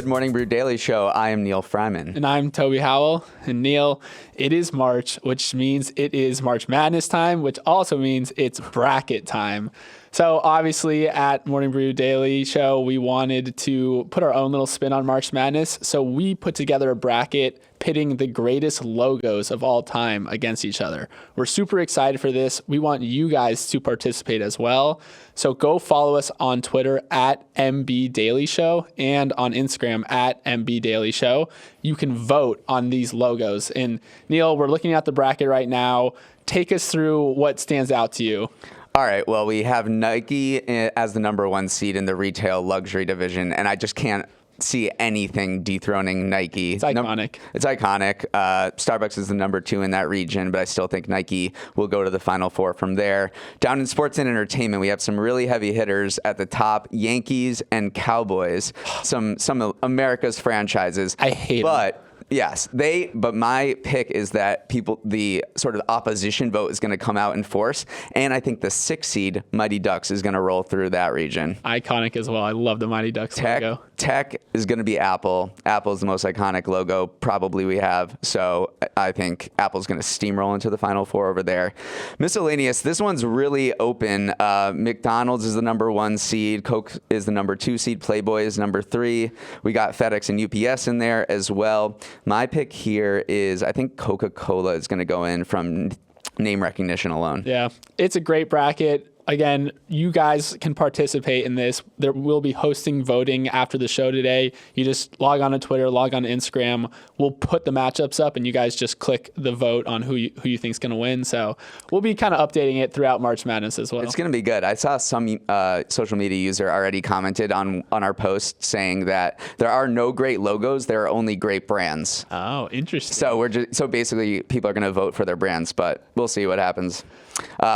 Morning Brew Daily Show. I am Neal Fryman. And I'm Toby Howell. And Neal, it is March, which means it is March Madness time, which also means it's bracket time. So obviously at Morning Brew Daily Show, we wanted to put our own little spin on March Madness. So we put together a bracket pitting the greatest logos of all time against each other. We're super excited for this. We want you guys to participate as well. So go follow us on Twitter at MB Daily Show and on Instagram at MB Daily Show. You can vote on these logos. And Neal, we're looking at the bracket right now. Take us through what stands out to you. All right, well, we have Nike as the number one seed in the retail luxury division, and I just can't see anything dethroning Nike. It's iconic. It's iconic. Starbucks is the number two in that region, but I still think Nike will go to the Final Four from there. Down in sports and entertainment, we have some really heavy hitters at the top, Yankees and Cowboys, some of America's franchises. I hate them. Yes, but my pick is that the sort of opposition vote is going to come out in force, and I think the 6th seed, Mighty Ducks, is going to roll through that region. Iconic as well. I love the Mighty Ducks logo. Tech is going to be Apple. Apple is the most iconic logo probably we have, so I think Apple's going to steamroll into the Final Four over there. Miscellaneous, this one's really open. McDonald's is the number 1 seed. Coke is the number 2 seed. Playboy is number 3. We got FedEx and UPS in there as well. My pick here is I think Coca-Cola is going to go in from name recognition alone. Yeah, it's a great bracket. Again, you guys can participate in this. There will be hosting voting after the show today. You just log on to Twitter, log on to Instagram. We'll put the matchups up, and you guys just click the vote on who you think is going to win. So we'll be kind of updating it throughout March Madness as well. It's going to be good. I saw some social media user already commented on our post saying that there are no great logos. There are only great brands. Oh, interesting. So basically people are going to vote for their brands, but we'll see what happens.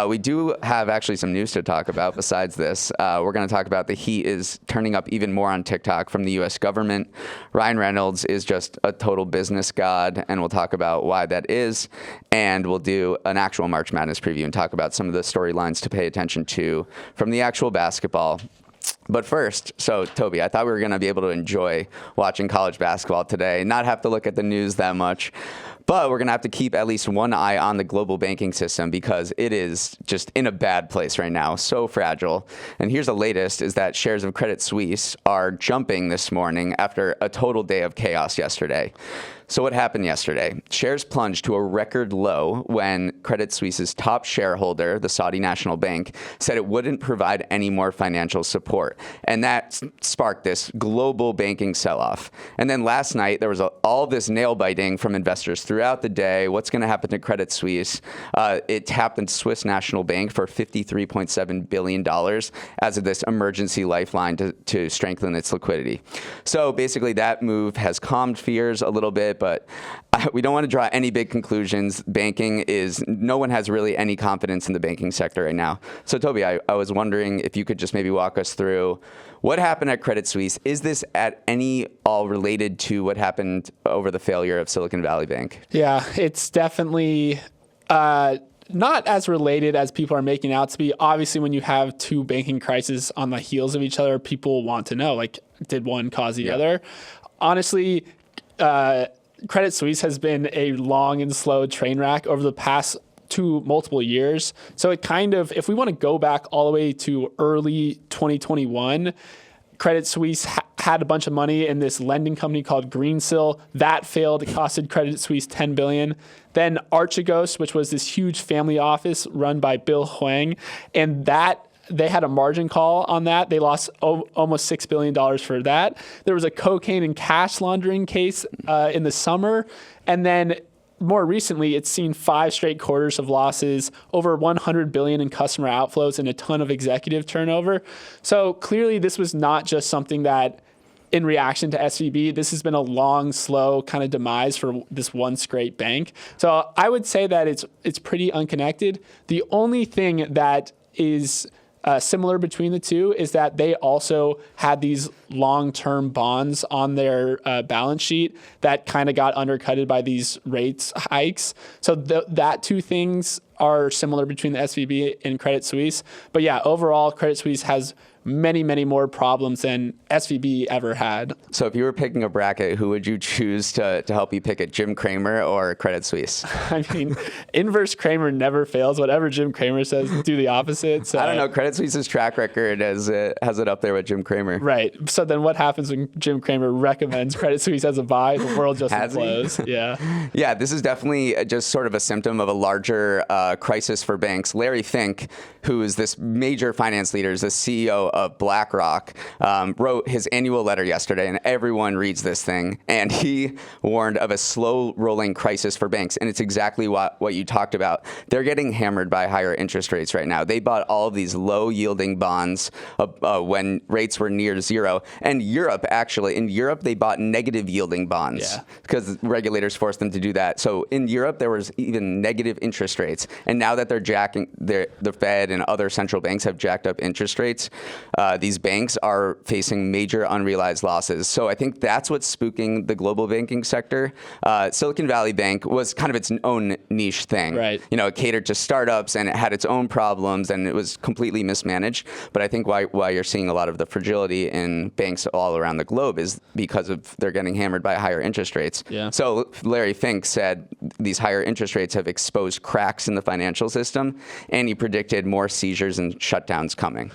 We do have actually some news to talk about besides this. We're going to talk about the heat is turning up even more on TikTok from the U.S. government. Ryan Reynolds is just a total business god, and we'll talk about why that is. And we'll do an actual March Madness preview and talk about some of the storylines to pay attention to from the actual basketball. But first, so Toby, I thought we were going to be able to enjoy watching college basketball today, not have to look at the news that much. But we're going to have to keep at least one eye on the global banking system because it is just in a bad place right now, so fragile. And here's the latest, is that shares of Credit Suisse are jumping this morning after a total day of chaos yesterday. So what happened yesterday? Shares plunged to a record low when Credit Suisse's top shareholder, the Saudi National Bank, said it wouldn't provide any more financial support. And that sparked this global banking sell-off. And then last night, there was all this nail-biting from investors throughout the day. What's going to happen to Credit Suisse? It tapped the Swiss National Bank for $53.7 billion as of this emergency lifeline to strengthen its liquidity. So basically, that move has calmed fears a little bit, but we don't want to draw any big conclusions. No one has really any confidence in the banking sector right now. So Toby, I was wondering if you could just maybe walk us through what happened at Credit Suisse. Is this at all related to what happened over the failure of Silicon Valley Bank? Yeah, it's definitely not as related as people are making out to be. Obviously, when you have two banking crises on the heels of each other, people want to know, like, did one cause the other? Honestly, Credit Suisse has been a long and slow train wreck over the past multiple years. So it kind of, if we want to go back all the way to early 2021, Credit Suisse had a bunch of money in this lending company called Greensill. That failed. It costed Credit Suisse $10 billion. Then Archegos, which was this huge family office run by Bill Hwang, and they had a margin call on that. They lost almost $6 billion for that. There was a cocaine and cash laundering case in the summer. And then more recently, it's seen 5 straight quarters of losses, over $100 billion in customer outflows, and a ton of executive turnover. So clearly, this was not just something that, in reaction to SVB, this has been a long, slow kind of demise for this once great bank. So I would say that it's pretty unconnected. The only thing that is similar between the two is that they also had these long-term bonds on their balance sheet that kind of got undercutted by these rates hikes. So that two things are similar between the SVB and Credit Suisse. But yeah, overall, Credit Suisse has many, many more problems than SVB ever had. So if you were picking a bracket, who would you choose to help you pick it, Jim Cramer or Credit Suisse? I mean, inverse Cramer never fails. Whatever Jim Cramer says, do the opposite. So I don't know. Credit Suisse's track record has it up there with Jim Cramer. Right. So then what happens when Jim Cramer recommends Credit Suisse as a buy? The world just implodes. Yeah. Yeah, this is definitely just sort of a symptom of a larger crisis for banks. Larry Fink, who is this major finance leader, is the CEO of BlackRock, wrote his annual letter yesterday, and everyone reads this thing. And he warned of a slow-rolling crisis for banks, and it's exactly what you talked about. They're getting hammered by higher interest rates right now. They bought all of these low-yielding bonds when rates were near zero. And Europe, actually, in Europe, they bought negative-yielding bonds because regulators forced them to do that. So in Europe, there was even negative interest rates. And now that they're jacking, the Fed and other central banks have jacked up interest rates, these banks are facing major unrealized losses. So I think that's what's spooking the global banking sector. Silicon Valley Bank was kind of its own niche thing. Right. You know, it catered to startups and it had its own problems and it was completely mismanaged. But I think why you're seeing a lot of the fragility in banks all around the globe is because of they're getting hammered by higher interest rates. Yeah. So Larry Fink said these higher interest rates have exposed cracks in the financial system, and he predicted more seizures and shutdowns coming.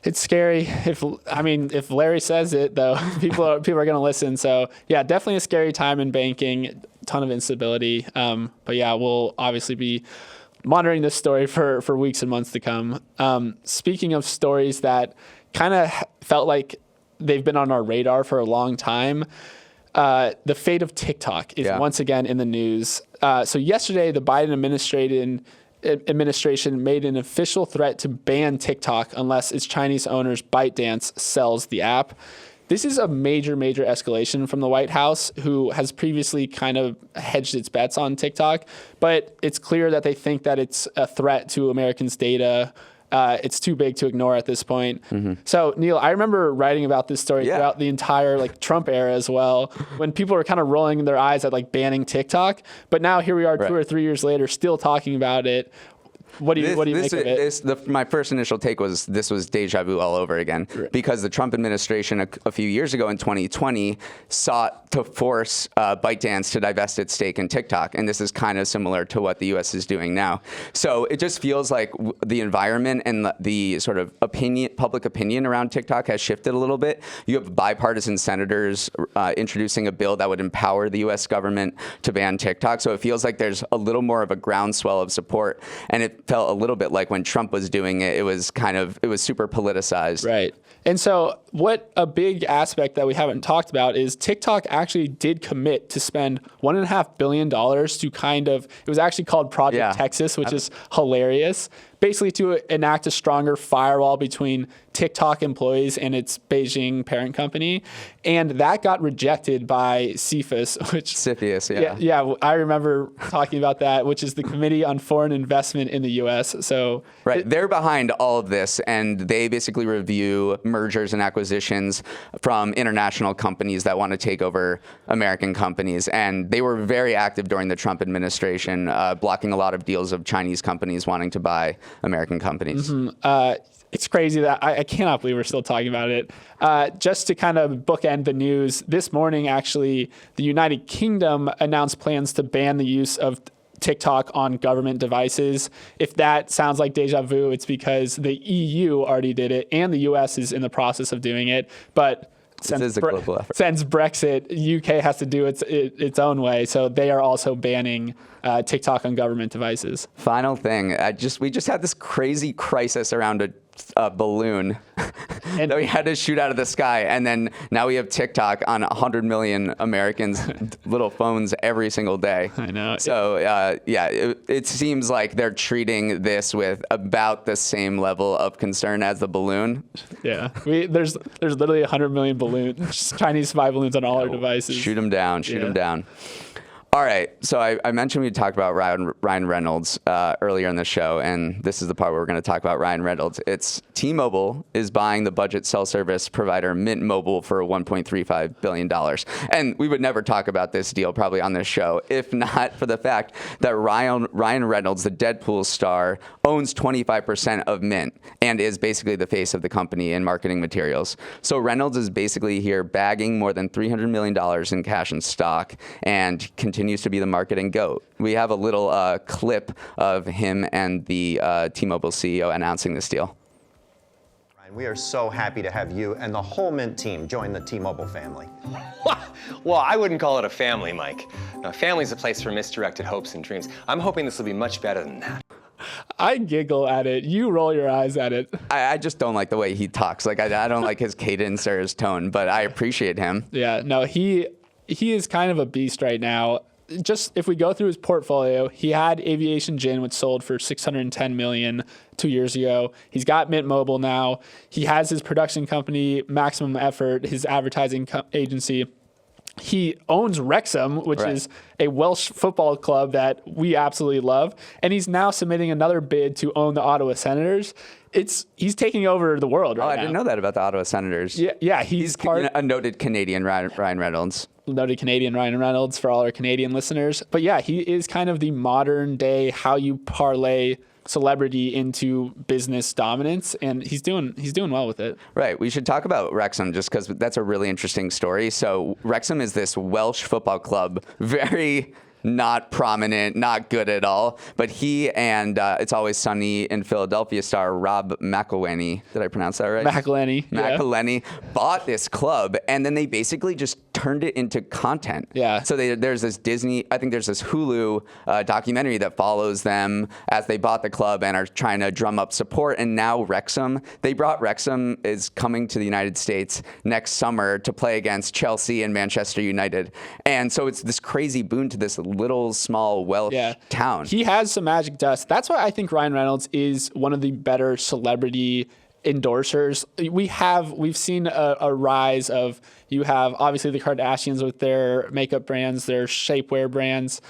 It's scary. If Larry says it, though, people are going to listen. So yeah, definitely a scary time in banking. A ton of instability. But yeah, we'll obviously be monitoring this story for weeks and months to come. Speaking of stories that kind of felt like they've been on our radar for a long time, the fate of TikTok is once again in the news. So yesterday, the Biden administration made an official threat to ban TikTok unless its Chinese owner's ByteDance sells the app. This is a major, major escalation from the White House, who has previously kind of hedged its bets on TikTok. But it's clear that they think that it's a threat to Americans' data. It's too big to ignore at this point. Mm-hmm. So, Neal, I remember writing about this story throughout the entire Trump era as well, when people were kind of rolling their eyes at banning TikTok. But now here we are 2 or 3 years later, still talking about it. What do you make of it? My first initial take was this was deja vu all over again, because the Trump administration a few years ago in 2020 sought to force ByteDance to divest its stake in TikTok, and this is kind of similar to what the U.S. is doing now. So it just feels like the environment and the sort of public opinion around TikTok has shifted a little bit. You have bipartisan senators introducing a bill that would empower the U.S. government to ban TikTok. So it feels like there's a little more of a groundswell of support, and it felt a little bit like when Trump was doing it, it was super politicized. Right. And so what a big aspect that we haven't talked about is TikTok actually did commit to spend $1.5 billion to it was actually called Project Texas, which is hilarious, basically to enact a stronger firewall between TikTok employees and its Beijing parent company. And that got rejected by CFIUS, Yeah, I remember talking about that, which is the Committee on Foreign Investment in the U.S. So they're behind all of this, and they basically review mergers and acquisitions from international companies that want to take over American companies. And they were very active during the Trump administration, blocking a lot of deals of Chinese companies wanting to buy American companies. Mm-hmm. It's crazy that I cannot believe we're still talking about it. Just to kind of bookend the news, this morning, actually, the United Kingdom announced plans to ban the use of TikTok on government devices. If that sounds like deja vu, it's because the EU already did it and the US is in the process of doing it. But since Brexit, UK has to do its own way. So they are also banning TikTok on government devices. Final thing, we just had this crazy crisis around a balloon that we had to shoot out of the sky, and then now we have TikTok on 100 million Americans' little phones every single day. I know. So it seems like they're treating this with about the same level of concern as the balloon. Yeah, there's literally 100 million Chinese spy balloons on all our devices. Shoot them down. Shoot them down. All right. So I mentioned we talked about Ryan Reynolds earlier in the show, and this is the part where we're going to talk about Ryan Reynolds. It's T-Mobile is buying the budget cell service provider Mint Mobile for $1.35 billion. And we would never talk about this deal probably on this show if not for the fact that Ryan Reynolds, the Deadpool star, owns 25% of Mint and is basically the face of the company in marketing materials. So Reynolds is basically here bagging more than $300 million in cash and stock and continues to be the marketing GOAT. We have a little clip of him and the T-Mobile CEO announcing this deal. We are so happy to have you and the whole Mint team join the T-Mobile family. Well, I wouldn't call it a family, Mike. A family's a place for misdirected hopes and dreams. I'm hoping this will be much better than that. I giggle at it. You roll your eyes at it. I just don't like the way he talks. Like I don't like his cadence or his tone, but I appreciate him. Yeah, no, he is kind of a beast right now. Just if we go through his portfolio, he had Aviation Gin, which sold for $610 million 2 years ago. He's got Mint Mobile now. He has his production company, Maximum Effort, his advertising agency. He owns Wrexham, which is a Welsh football club that we absolutely love. And he's now submitting another bid to own the Ottawa Senators. He's taking over the world right now. I didn't know that about the Ottawa Senators. Yeah, he's part a noted Canadian Ryan Reynolds. Noted Canadian Ryan Reynolds for all our Canadian listeners. But yeah, he is kind of the modern day how you parlay celebrity into business dominance, and he's doing well with it. Right. We should talk about Wrexham just because that's a really interesting story. So Wrexham is this Welsh football club, very not prominent, not good at all. But he and It's Always Sunny in Philadelphia star Rob McElhenney, did I pronounce that right? McElhenney bought this club, and then they basically just turned it into content. Yeah. So there's this I think there's this Hulu documentary that follows them as they bought the club and are trying to drum up support. And now Wrexham is coming to the United States next summer to play against Chelsea and Manchester United. And so it's this crazy boon to this little small Welsh town. He has some magic dust. That's why I think Ryan Reynolds is one of the better celebrity endorsers. We've seen a rise of, you have obviously the Kardashians with their makeup brands, their shapewear brands.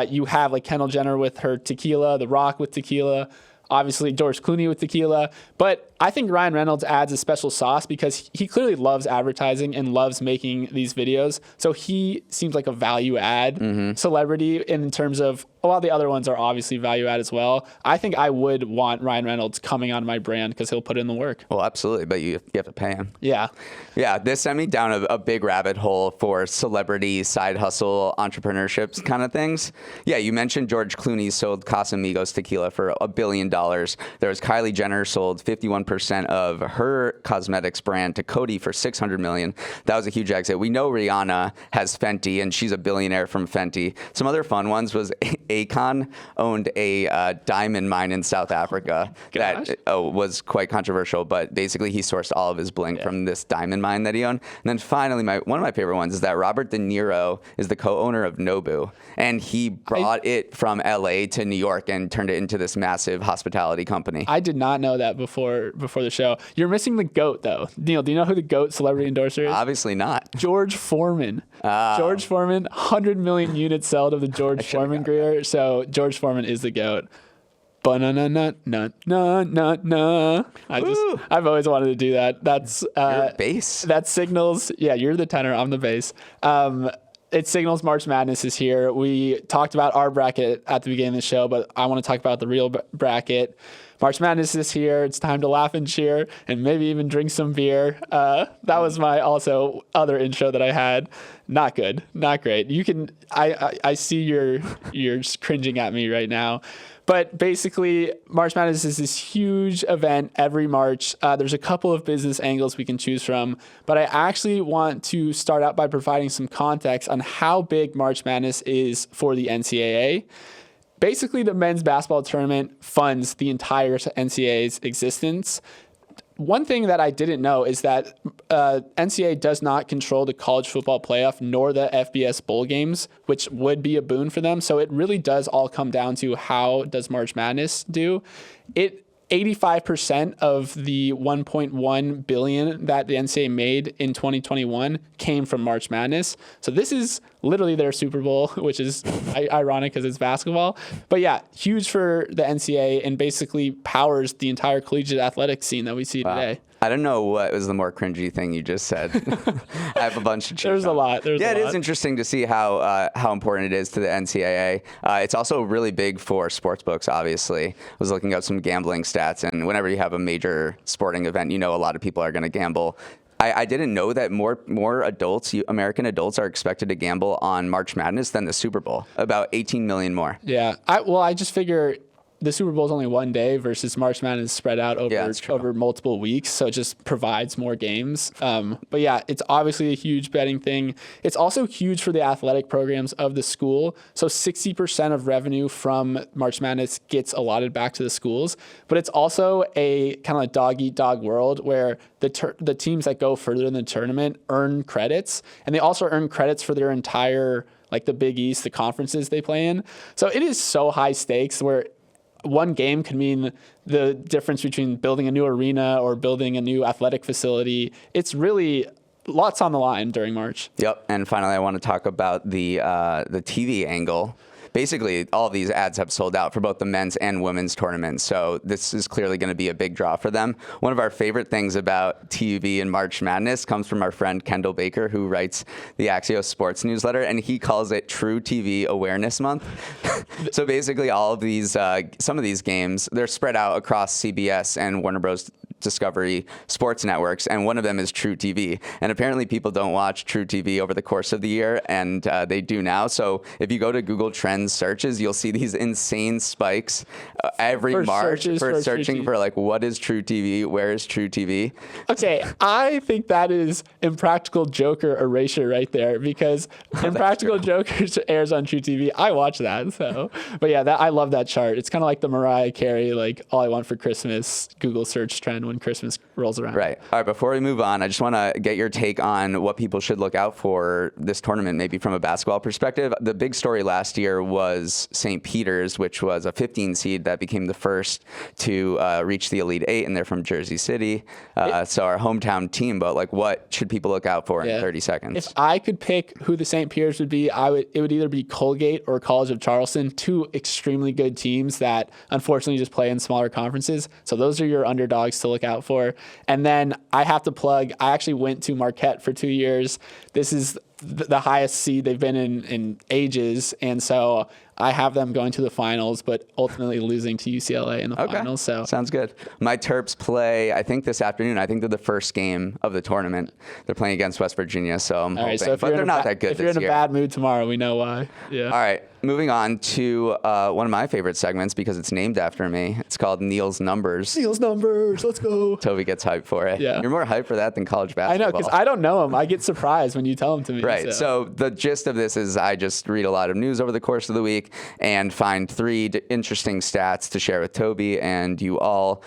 You have like Kendall Jenner with her tequila, The Rock with tequila, obviously George Clooney with tequila. But I think Ryan Reynolds adds a special sauce because he clearly loves advertising and loves making these videos. So he seems like a value add celebrity in terms of, while the other ones are obviously value add as well. I think I would want Ryan Reynolds coming on my brand because he'll put in the work. Well, absolutely, but you have to pay him. Yeah. Yeah, this sent me down a big rabbit hole for celebrity side hustle entrepreneurships kind of things. Yeah, you mentioned George Clooney sold Casamigos tequila for $1 billion. There was Kylie Jenner sold 51% of her cosmetics brand to Coty for $600 million. That was a huge exit. We know Rihanna has Fenty, and she's a billionaire from Fenty. Some other fun ones was Akon owned a diamond mine in South Africa that was quite controversial, but basically he sourced all of his bling from this diamond mine that he owned. And then finally, one of my favorite ones is that Robert De Niro is the co-owner of Nobu, and he brought it from LA to New York and turned it into this massive hospitality company. I did not know that before the show. You're missing the GOAT though. Neal, do you know who the GOAT celebrity endorser is? Obviously not. George Foreman. George Foreman, 100 million units sold of the George Foreman gear. So George Foreman is the GOAT. Ba-na-na-na-na-na-na-na. I've always wanted to do that. That's Your bass. That signals. Yeah, you're the tenor. I'm the bass. It signals March Madness is here. We talked about our bracket at the beginning of the show, but I want to talk about the real bracket. March Madness is here. It's time to laugh and cheer and maybe even drink some beer. That was my also other intro that I had. Not good. Not great. You can, I see you're cringing at me right now. But basically, March Madness is this huge event every March. There's a couple of business angles we can choose from, but I actually want to start out by providing some context on how big March Madness is for the NCAA. Basically, the men's basketball tournament funds the entire NCAA's existence. One thing that I didn't know is that NCAA does not control the college football playoff nor the FBS bowl games, which would be a boon for them. So it really does all come down to how does March Madness do. It 85% of the 1.1 billion that the NCAA made in 2021 came from March Madness. So this is literally their Super Bowl, which is ironic because it's basketball. But yeah, huge for the NCAA and basically powers the entire collegiate athletic scene that we see today. I don't know what was the more cringy thing you just said. I have a bunch of cheat There's a codes. lot. It is interesting to see how important it is to the NCAA. It's also really big for sports books, obviously. I was looking up some gambling stats, and whenever you have a major sporting event, a lot of people are going to gamble. I didn't know that more adults, American adults, are expected to gamble on March Madness than the Super Bowl. About 18 million more. Yeah. I just figure the Super Bowl is only one day versus March Madness spread out over multiple weeks. So it just provides more games. But yeah, it's obviously a huge betting thing. It's also huge for the athletic programs of the school. So 60% of revenue from March Madness gets allotted back to the schools. But it's also a kind of a dog eat dog world where the teams that go further in the tournament earn credits. And they also earn credits for their entire, like the Big East, the conferences they play in. So it is so high stakes where one game could mean the difference between building a new arena or building a new athletic facility. It's really lots on the line during March. Yep. And finally, I want to talk about the TV angle. Basically, all of these ads have sold out for both the men's and women's tournaments. So this is clearly going to be a big draw for them. One of our favorite things about TV and March Madness comes from our friend Kendall Baker, who writes the Axios Sports newsletter, and he calls it True TV Awareness Month. So basically, all of these, some of these games, they're spread out across CBS and Warner Bros. Discovery sports networks, and one of them is True TV. And apparently people don't watch True TV over the course of the year, and they do now. So if you go to Google Trends searches, you'll see these insane spikes every March for searching for like, what is True TV? Where is True TV? Okay, I think that is Impractical Joker erasure right there, because Impractical Joker airs on True TV. I watch that. So, but yeah, I love that chart. It's kind of like the Mariah Carey, like all I want for Christmas Google search trend when Christmas rolls around. Right. All right. Before we move on, I just want to get your take on what people should look out for this tournament, maybe from a basketball perspective. The big story last year was St. Peter's, which was a 15 seed that became the first to reach the Elite Eight, and they're from Jersey City. So our hometown team, but like, what should people look out for in 30 seconds? If I could pick who the St. Peter's would be, it would either be Colgate or College of Charleston, two extremely good teams that unfortunately just play in smaller conferences. So those are your underdogs to look out for. And then I have to plug, I actually went to Marquette for 2 years. This is the highest seed they've been in ages. And so I have them going to the finals, but ultimately losing to UCLA in the finals. So sounds good. My Terps play, I think this afternoon. I think they're the first game of the tournament. They're playing against West Virginia, so I'm hoping. So but they're not that good this year. If you're in a bad mood tomorrow, we know why. Yeah. All right. Moving on to one of my favorite segments because it's named after me. It's called Neal's Numbers. Neal's Numbers. Let's go. Toby gets hyped for it. Yeah. You're more hyped for that than college basketball. I know, because I don't know him. I get surprised when you tell him to me. Right. So the gist of this is I just read a lot of news over the course of the week and find three interesting stats to share with Toby and you all.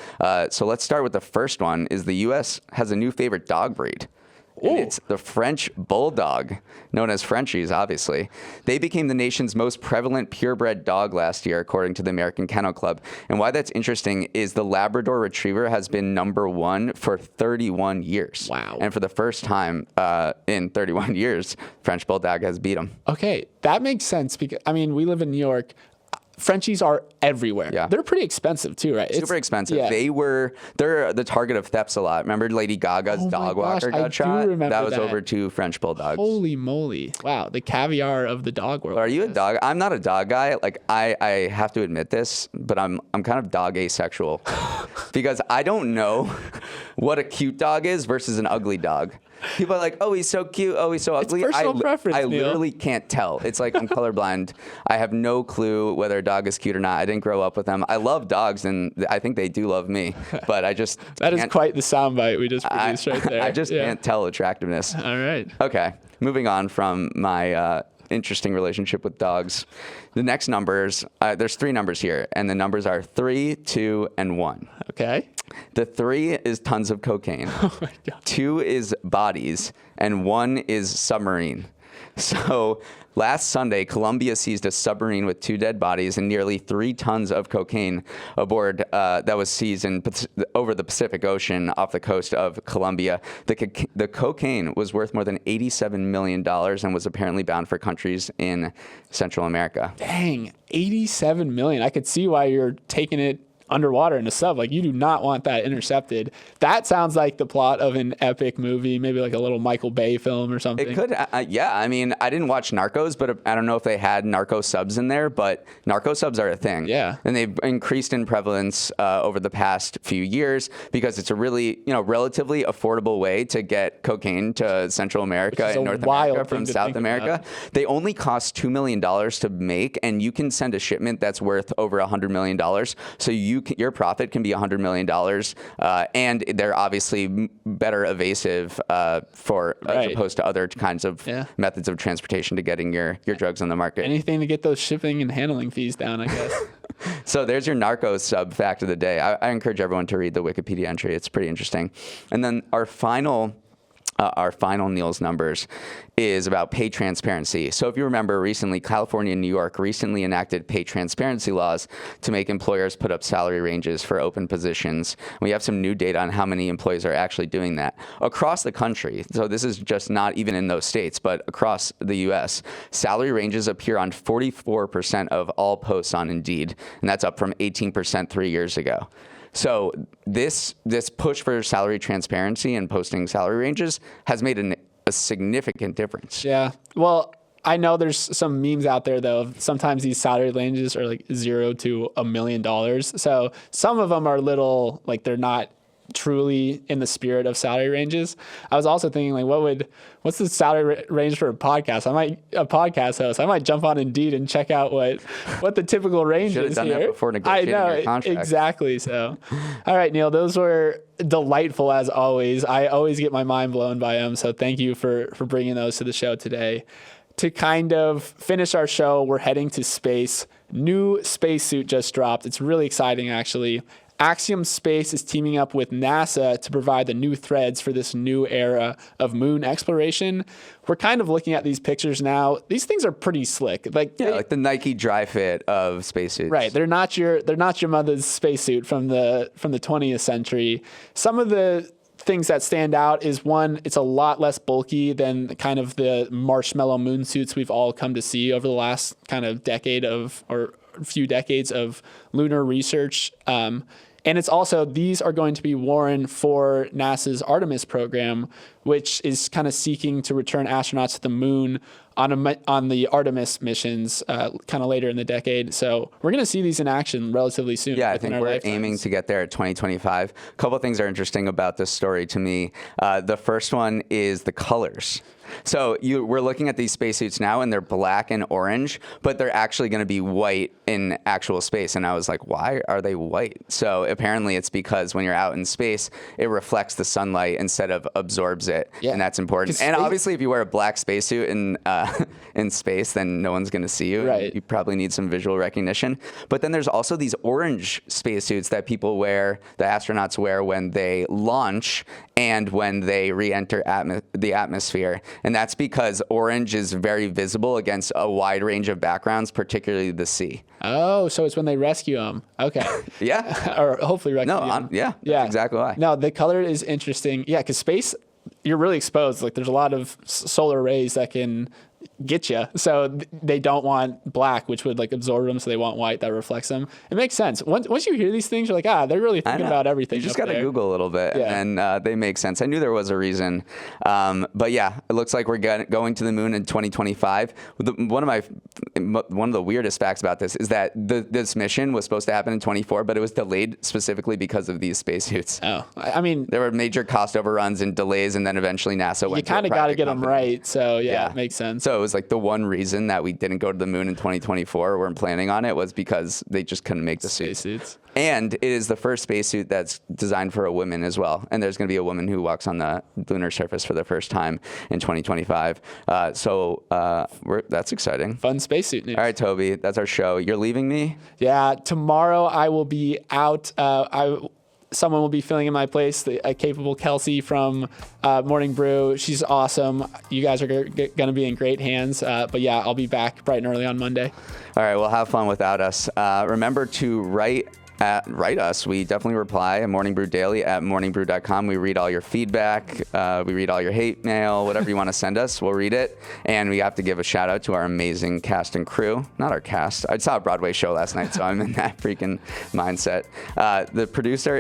So let's start with the first one. Is the U.S. has a new favorite dog breed. And it's the French Bulldog, known as Frenchies, obviously. They became the nation's most prevalent purebred dog last year, according to the American Kennel Club. And why that's interesting is the Labrador Retriever has been #1 for 31 years. Wow. And for the first time in 31 years, French Bulldog has beat them. Okay, that makes sense because, I mean, we live in New York. Frenchies are everywhere. Yeah. They're pretty expensive too, right? Super expensive. Yeah. They're the target of thefts a lot. Remember Lady Gaga's dog walker got shot? That was over 2 French Bulldogs. Holy moly. Wow. The caviar of the dog world. Are you a dog? I'm not a dog guy. Like I have to admit this, but I'm kind of dog asexual because I don't know what a cute dog is versus an ugly dog. People are like, oh, he's so cute. Oh, he's so ugly. It's personal preference, I Neal. literally can't tell. It's like I'm colorblind. I have no clue whether a dog is cute or not. I didn't grow up with them. I love dogs, and I think they do love me. But I just that is quite the soundbite we just produced right there. I just can't tell attractiveness. All right. Okay, moving on from my interesting relationship with dogs. The next numbers, there's 3 numbers here, and the numbers are 3, 2, and 1. Okay. The 3 is tons of cocaine. Oh my God. 2 is bodies, and 1 is submarine. So last Sunday, Colombia seized a submarine with 2 dead bodies and nearly 3 tons of cocaine aboard that was seized over the Pacific Ocean off the coast of Colombia. The cocaine was worth more than $87 million and was apparently bound for countries in Central America. Dang, 87 million. I could see why you're taking it underwater in a sub. Like, you do not want that intercepted. That sounds like the plot of an epic movie, maybe like a little Michael Bay film or something. It could, yeah. I mean, I didn't watch Narcos, but I don't know if they had narco subs in there, but narco subs are a thing. Yeah. And they've increased in prevalence over the past few years because it's a really, relatively affordable way to get cocaine to Central America and North America from South America. They only cost $2 million to make, and you can send a shipment that's worth over $100 million. So your profit can be $100 million, and they're obviously better evasive as opposed to other kinds of methods of transportation to getting your drugs on the market. Anything to get those shipping and handling fees down, I guess. So there's your narco sub fact of the day. I encourage everyone to read the Wikipedia entry. It's pretty interesting. And then our final Neal's numbers is about pay transparency. So if you remember recently, California and New York recently enacted pay transparency laws to make employers put up salary ranges for open positions. We have some new data on how many employees are actually doing that across the country. So this is just not even in those states, but across the U.S. Salary ranges appear on 44% of all posts on Indeed, and that's up from 18% 3 years ago. So this push for salary transparency and posting salary ranges has made a significant difference. Yeah. Well, I know there's some memes out there, though. Sometimes these salary ranges are like $0 to $1 million. So some of them are little, like, they're not truly in the spirit of salary ranges. I was also thinking, like, what's the salary range for a podcast? A podcast host. I might jump on Indeed and check out what the typical range is done here. That before negotiating your contract. Exactly. So, all right, Neal, those were delightful as always. I always get my mind blown by them. So thank you for bringing those to the show today. To kind of finish our show, we're heading to space. New spacesuit just dropped. It's really exciting, actually. Axiom Space is teaming up with NASA to provide the new threads for this new era of moon exploration. We're kind of looking at these pictures now. These things are pretty slick. Like the Nike dry fit of spacesuits. Right. They're not your mother's spacesuit from the 20th century. Some of the things that stand out is, one, it's a lot less bulky than kind of the marshmallow moon suits we've all come to see over the last kind of few decades of lunar research. And it's also, these are going to be worn for NASA's Artemis program, which is kind of seeking to return astronauts to the moon on the Artemis missions kind of later in the decade. So we're going to see these in action relatively soon. Yeah, I think we're aiming to get there at 2025. A couple of things are interesting about this story to me. The first one is the colors. So we're looking at these spacesuits now, and they're black and orange, but they're actually going to be white in actual space. And I was like, why are they white? So apparently it's because when you're out in space, it reflects the sunlight instead of absorbs it. Yeah. And that's important. And obviously, if you wear a black spacesuit in space, then no one's going to see you. Right. You probably need some visual recognition. But then there's also these orange spacesuits that people wear, the astronauts wear when they launch and when they re-enter the atmosphere. And that's because orange is very visible against a wide range of backgrounds, particularly the sea. Oh, so it's when they rescue them. Okay. Yeah. Or hopefully rescue them. Yeah, that's exactly why. No, the color is interesting. Yeah, because space, you're really exposed. Like, there's a lot of solar rays that can get you. So they don't want black, which would like absorb them. So they want white that reflects them. It makes sense. Once you hear these things, you're like, they're really thinking about everything. You just got to Google a little bit, and they make sense. I knew there was a reason. But yeah, it looks like we're going to the moon in 2025. One of the weirdest facts about this is that this mission was supposed to happen in 24, but it was delayed specifically because of these spacesuits. Oh, I mean, there were major cost overruns and delays, and then eventually NASA went. You kind of got to get them right. So yeah, it makes sense. So it was like the one reason that we didn't go to the moon in 2024 or weren't planning on it was because they just couldn't make the suits. And it is the first spacesuit that's designed for a woman as well. And there's going to be a woman who walks on the lunar surface for the first time in 2025. That's exciting. Fun spacesuit news. All right, Toby, that's our show. You're leaving me? Yeah, tomorrow I will be out. someone will be filling in my place, a capable Kelsey from Morning Brew. She's awesome. You guys are going to be in great hands. But yeah, I'll be back bright and early on Monday. All right, well, have fun without us. Remember to write us. We definitely reply at Morning Brew Daily at morningbrew.com. We read all your feedback. We read all your hate mail, whatever you want to send us. We'll read it. And we have to give a shout out to our amazing cast and crew. Not our cast. I saw a Broadway show last night, so I'm in that freaking mindset. The producer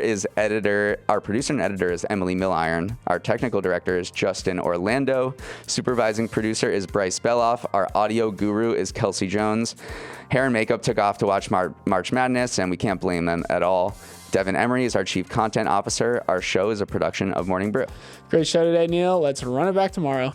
our producer and editor is Emily Milliron. Our technical director is Justin Orlando. Supervising producer is Bryce Beloff. Our audio guru is Kelsey Jones. Hair and makeup took off to watch March Madness, and we can't blame them at all. Devin Emery is our chief content officer. Our show is a production of Morning Brew. Great show today, Neal. Let's run it back tomorrow.